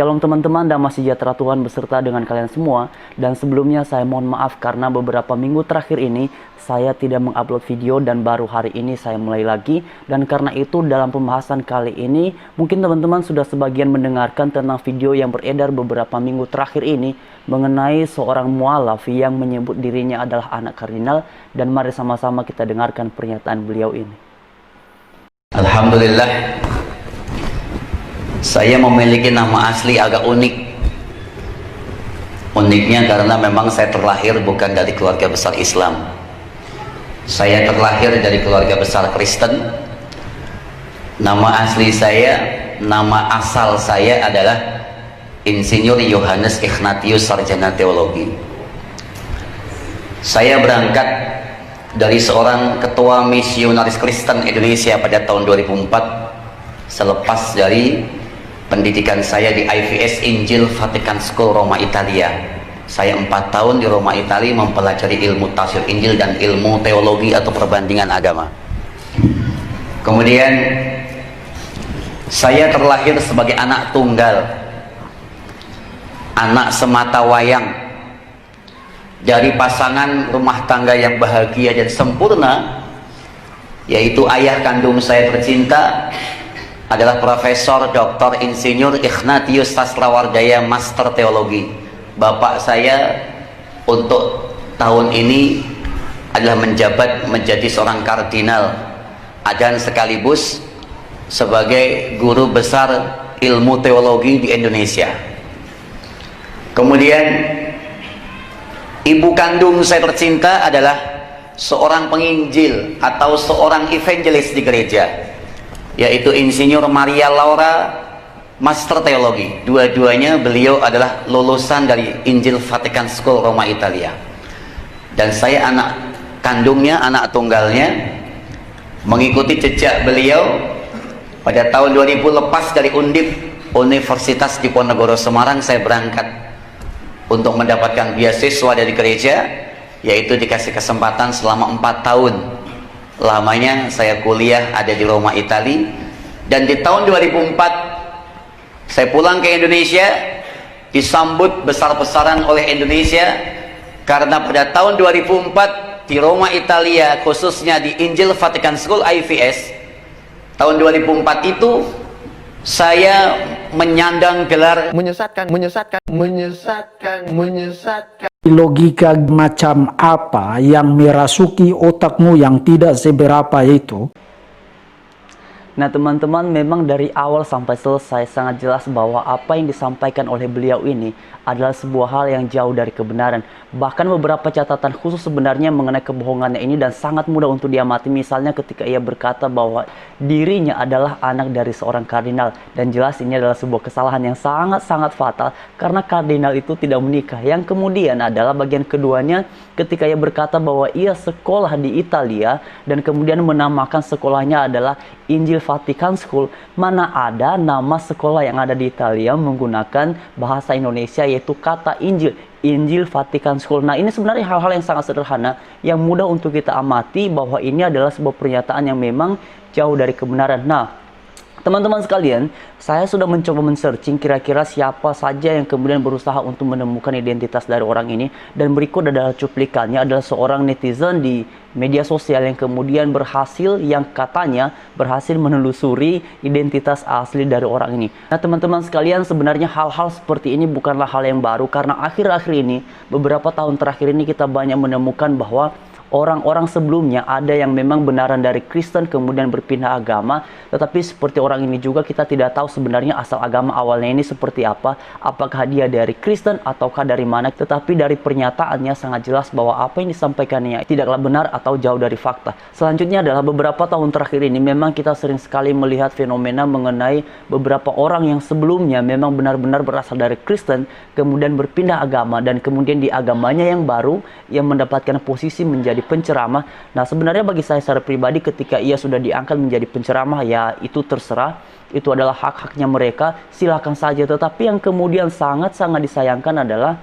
Shalom teman-teman, damai sejahtera Tuhan beserta dengan kalian semua. Dan sebelumnya saya mohon maaf karena beberapa minggu terakhir ini saya tidak mengupload video dan baru hari ini saya mulai lagi. Dan karena itu dalam pembahasan kali ini mungkin teman-teman sudah sebagian mendengarkan tentang video yang beredar beberapa minggu terakhir ini mengenai seorang mualaf yang menyebut dirinya adalah anak kardinal. Dan mari sama-sama kita dengarkan pernyataan beliau ini. Alhamdulillah, saya memiliki nama asli agak unik. Uniknya karena memang saya terlahir bukan dari keluarga besar Islam. Saya terlahir dari keluarga besar Kristen. Nama asli saya, nama asal saya adalah Insinyur Yohanes Ignatius Sarjana Teologi. Saya berangkat dari seorang ketua misionaris Kristen Indonesia pada tahun 2004 selepas dari pendidikan saya di IVS Injil Vatican School Roma Italia. Saya 4 tahun di Roma Italia mempelajari ilmu tafsir Injil dan ilmu teologi atau perbandingan agama. Kemudian saya terlahir sebagai anak tunggal, anak semata wayang dari pasangan rumah tangga yang bahagia dan sempurna, yaitu ayah kandung saya tercinta adalah Profesor Dr. Insinyur Ignatius Sastrawardaya Master Teologi. Bapak saya untuk tahun ini adalah menjabat menjadi seorang kardinal dan sekaligus sebagai guru besar ilmu teologi di Indonesia. Kemudian ibu kandung saya tercinta adalah seorang penginjil atau seorang evangelis di gereja, yaitu Insinyur Maria Laura Master Teologi. Dua-duanya beliau adalah lulusan dari Injil Vatican School Roma Italia. Dan saya anak kandungnya, anak tunggalnya, mengikuti jejak beliau. Pada tahun 2000 lepas dari Undip Universitas Diponegoro Semarang, saya berangkat untuk mendapatkan beasiswa dari gereja, yaitu dikasih kesempatan selama 4 tahun lamanya saya kuliah ada di Roma Italia. Dan di tahun 2004 saya pulang ke Indonesia, disambut besar-besaran oleh Indonesia karena pada tahun 2004 di Roma Italia, khususnya di Injil Vatican School IVS, tahun 2004 itu saya menyandang gelar menyesatkan. Logika macam apa yang merasuki otakmu yang tidak seberapa itu? Nah teman-teman, memang dari awal sampai selesai sangat jelas bahwa apa yang disampaikan oleh beliau ini adalah sebuah hal yang jauh dari kebenaran. Bahkan beberapa catatan khusus sebenarnya mengenai kebohongannya ini dan sangat mudah untuk diamati. Misalnya ketika ia berkata bahwa dirinya adalah anak dari seorang kardinal. Dan jelas ini adalah sebuah kesalahan yang sangat-sangat fatal karena kardinal itu tidak menikah. Yang kemudian adalah bagian keduanya ketika ia berkata bahwa ia sekolah di Italia dan kemudian menamakan sekolahnya adalah Injil Vatican School. Mana ada nama sekolah yang ada di Italia menggunakan bahasa Indonesia yaitu kata Injil, Injil Vatican School. Nah ini sebenarnya hal-hal yang sangat sederhana yang mudah untuk kita amati bahwa ini adalah sebuah pernyataan yang memang jauh dari kebenaran. Nah teman-teman sekalian, saya sudah mencoba men-searching kira-kira siapa saja yang kemudian berusaha untuk menemukan identitas dari orang ini. Dan berikut adalah cuplikannya, adalah seorang netizen di media sosial yang kemudian berhasil, yang katanya berhasil menelusuri identitas asli dari orang ini. Nah teman-teman sekalian, sebenarnya hal-hal seperti ini bukanlah hal yang baru, karena akhir-akhir ini, beberapa tahun terakhir ini kita banyak menemukan bahwa orang-orang sebelumnya ada yang memang benaran dari Kristen kemudian berpindah agama, tetapi seperti orang ini juga kita tidak tahu sebenarnya asal agama awalnya ini seperti apa, apakah dia dari Kristen ataukah dari mana. Tetapi dari pernyataannya sangat jelas bahwa apa yang disampaikannya tidaklah benar atau jauh dari fakta. Selanjutnya adalah beberapa tahun terakhir ini memang kita sering sekali melihat fenomena mengenai beberapa orang yang sebelumnya memang benar-benar berasal dari Kristen kemudian berpindah agama dan kemudian di agamanya yang baru yang mendapatkan posisi menjadi penceramah. Nah sebenarnya bagi saya secara pribadi ketika ia sudah diangkat menjadi penceramah, ya itu terserah, itu adalah hak-haknya mereka, silakan saja. Tetapi yang kemudian sangat-sangat disayangkan adalah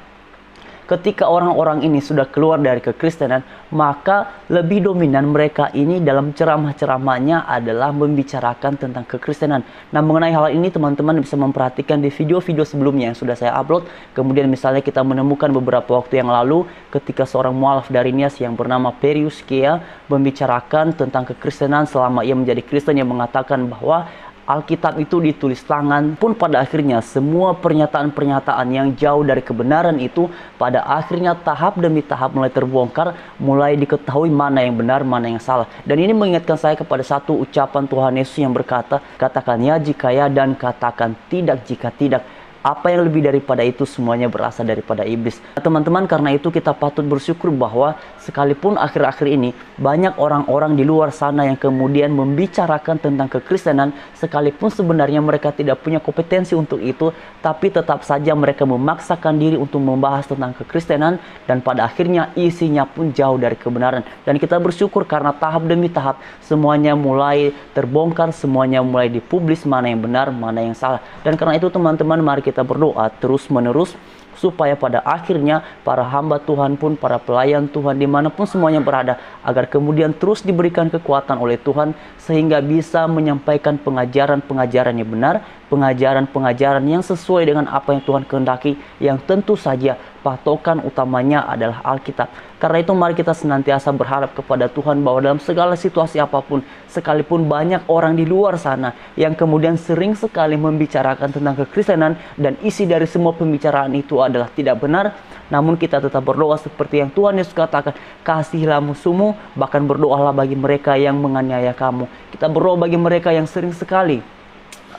ketika orang-orang ini sudah keluar dari kekristenan, maka lebih dominan mereka ini dalam ceramah-ceramahnya adalah membicarakan tentang kekristenan. Nah, mengenai hal ini teman-teman bisa memperhatikan di video-video sebelumnya yang sudah saya upload. Kemudian misalnya kita menemukan beberapa waktu yang lalu ketika seorang mualaf dari Nias yang bernama Perius Kea membicarakan tentang kekristenan selama ia menjadi Kristen, yang mengatakan bahwa Alkitab itu ditulis tangan. Pun pada akhirnya semua pernyataan-pernyataan yang jauh dari kebenaran itu pada akhirnya tahap demi tahap mulai terbongkar, mulai diketahui mana yang benar, mana yang salah. Dan ini mengingatkan saya kepada satu ucapan Tuhan Yesus yang berkata, katakan ya jika ya dan katakan tidak jika tidak. Apa yang lebih daripada itu semuanya berasal daripada iblis. Nah, teman-teman, karena itu kita patut bersyukur bahwa sekalipun akhir-akhir ini banyak orang-orang di luar sana yang kemudian membicarakan tentang kekristenan, sekalipun sebenarnya mereka tidak punya kompetensi untuk itu, tapi tetap saja mereka memaksakan diri untuk membahas tentang kekristenan, dan pada akhirnya isinya pun jauh dari kebenaran. Dan kita bersyukur karena tahap demi tahap semuanya mulai terbongkar, semuanya mulai dipublis mana yang benar, mana yang salah. Dan karena itu teman-teman, mari kita berdoa terus-menerus supaya pada akhirnya para hamba Tuhan pun, para pelayan Tuhan dimanapun semuanya berada, agar kemudian terus diberikan kekuatan oleh Tuhan sehingga bisa menyampaikan pengajaran-pengajaran yang benar, pengajaran-pengajaran yang sesuai dengan apa yang Tuhan kehendaki, yang tentu saja patokan utamanya adalah Alkitab. Karena itu mari kita senantiasa berharap kepada Tuhan bahwa dalam segala situasi apapun, sekalipun banyak orang di luar sana yang kemudian sering sekali membicarakan tentang kekristenan dan isi dari semua pembicaraan itu adalah tidak benar, namun kita tetap berdoa seperti yang Tuhan Yesus katakan, kasihilah musuhmu, bahkan berdoalah bagi mereka yang menganiaya kamu. Kita berdoa bagi mereka yang sering sekali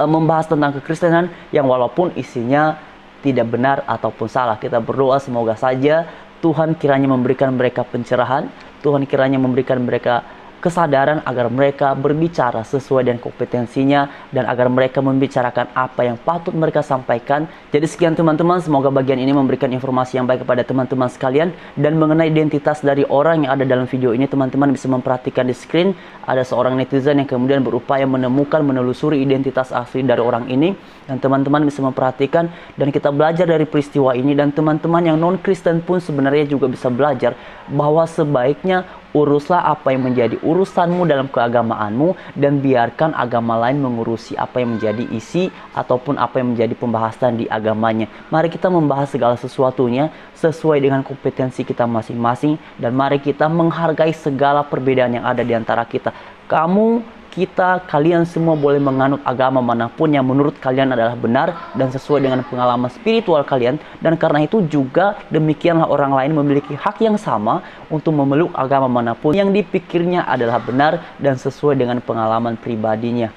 membahas tentang kekristenan yang walaupun isinya tidak benar ataupun salah. Kita berdoa semoga saja Tuhan kiranya memberikan mereka pencerahan, Tuhan kiranya memberikan mereka kesadaran agar mereka berbicara sesuai dengan kompetensinya dan agar mereka membicarakan apa yang patut mereka sampaikan. Jadi sekian teman-teman, semoga bagian ini memberikan informasi yang baik kepada teman-teman sekalian. Dan mengenai identitas dari orang yang ada dalam video ini, teman-teman bisa memperhatikan di screen ada seorang netizen yang kemudian berupaya menelusuri identitas asli dari orang ini, dan teman-teman bisa memperhatikan dan kita belajar dari peristiwa ini. Dan teman-teman yang non-Kristen pun sebenarnya juga bisa belajar bahwa sebaiknya uruslah apa yang menjadi urusanmu dalam keagamaanmu dan biarkan agama lain mengurusi apa yang menjadi isi ataupun apa yang menjadi pembahasan di agamanya. Mari kita membahas segala sesuatunya sesuai dengan kompetensi kita masing-masing, dan mari kita menghargai segala perbedaan yang ada di antara kita. Kalian semua boleh menganut agama manapun yang menurut kalian adalah benar dan sesuai dengan pengalaman spiritual kalian. Dan karena itu juga demikianlah orang lain memiliki hak yang sama untuk memeluk agama manapun yang dipikirnya adalah benar dan sesuai dengan pengalaman pribadinya.